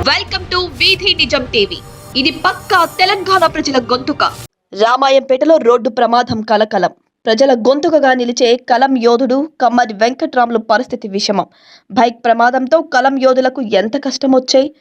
Welcome to వీధి నిజం TV. ఇది పక్కా తెలంగాణ ప్రజల గొంతుక. రామాయంపేటలో రోడ్డు ప్రమాదం కలకలం. ప్రజల గొంతుకగా నిలిచే కలం యోధుడు కమ్మరి వెంకట్రాములు పరిస్థితి విషమం. బైక్ ప్రమాదంతో కలం యోధులకు ఎంత కష్టమొచ్చాయి.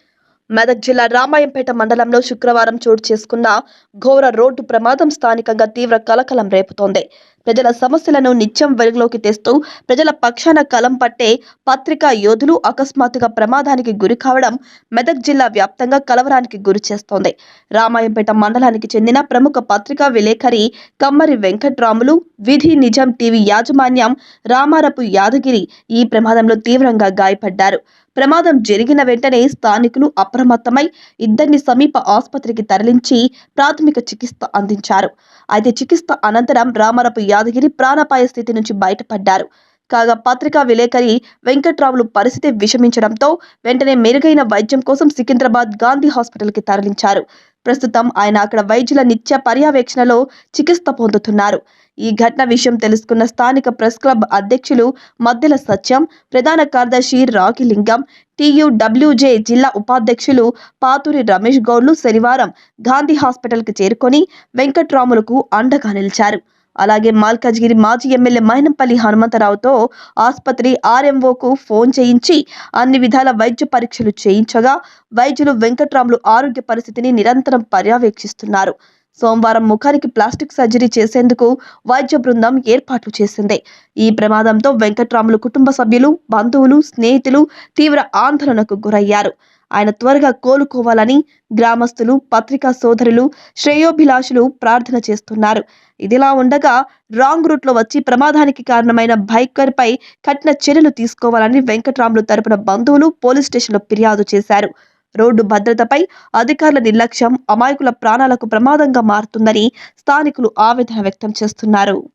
మెదక్ జిల్లా రామాయంపేట మండలంలో శుక్రవారం చోటు చేసుకున్న ఘోర రోడ్డు ప్రమాదం స్థానికంగా తీవ్ర కలకలం రేపుతోంది. ప్రజల సమస్యలను నిత్యం వెలుగులోకి తెస్తూ ప్రజల పక్షాన కలం పట్టే పత్రికా యోధులు అకస్మాత్తుగా ప్రమాదానికి గురి కావడం మెదక్ జిల్లా వ్యాప్తంగా కలవరానికి గురి చేస్తోంది. రామాయంపేట మండలానికి చెందిన ప్రముఖ పత్రికా విలేకరి కమ్మరి వెంకట్రాములు విధి నిజం టీవీ యాజమాన్యం రామారపు యాదగిరి ఈ ప్రమాదంలో తీవ్రంగా గాయపడ్డారు. ప్రమాదం జరిగిన వెంటనే స్థానికులు అప్రమత్తమై ఇద్దరిని సమీప ఆసుపత్రికి తరలించి ప్రాథమిక చికిత్స అందించారు. అయితే చికిత్స అనంతరం రామారపు యాదగిరి ప్రాణాపాయ స్థితి నుంచి బయటపడ్డారు. కాగా పత్రికా విలేకరి వెంకట్రాములు పరిస్థితి విషమించడంతో వెంటనే మెరుగైన వైద్యం కోసం సికింద్రాబాద్ గాంధీ హాస్పిటల్కి తరలించారు. ప్రస్తుతం ఆయన అక్కడ వైద్యుల నిత్య పర్యవేక్షణలో చికిత్స పొందుతున్నారు. ఈ ఘటన విషయం తెలుసుకున్న స్థానిక ప్రెస్ క్లబ్ అధ్యక్షులు మద్దెల సత్యం, ప్రధాన కార్యదర్శి రాగిలింగం, TUWJ జిల్లా ఉపాధ్యక్షులు పాతూరి రమేష్ గౌడ్లు శనివారం గాంధీ హాస్పిటల్కి చేరుకొని వెంకట్రాములకు అండగా నిలిచారు. అలాగే మల్కాజ్గిరి మాజీ ఎమ్మెల్యే మైనంపల్లి హనుమంతరావుతో ఆసుపత్రి RMOకు ఫోన్ చేయించి అన్ని విధాల వైద్య పరీక్షలు చేయించగా వైద్యులు వెంకట్రాములు ఆరోగ్య పరిస్థితిని నిరంతరం పర్యవేక్షిస్తున్నారు. సోమవారం ముఖానికి ప్లాస్టిక్ సర్జరీ చేసేందుకు వైద్య బృందం ఏర్పాట్లు చేసింది. ఈ ప్రమాదంతో వెంకట్రాములు కుటుంబ సభ్యులు, బంధువులు, స్నేహితులు తీవ్ర ఆందోళనకు గురయ్యారు. ఆయన త్వరగా కోలుకోవాలని గ్రామస్తులు, పత్రికా సోదరులు, శ్రేయోభిలాషులు ప్రార్థన చేస్తున్నారు. ఇదిలా ఉండగా రాంగ్ రూట్లో వచ్చి ప్రమాదానికి కారణమైన బైకర్ పై కఠిన చర్యలు తీసుకోవాలని వెంకట్రాములు తరపున బంధువులు పోలీస్ స్టేషన్లో ఫిర్యాదు చేశారు. రోడ్డు భద్రతపై అధికారుల నిర్లక్ష్యం అమాయకుల ప్రాణాలకు ప్రమాదంగా మారుతుందని స్థానికులు ఆవేదన వ్యక్తం చేస్తున్నారు.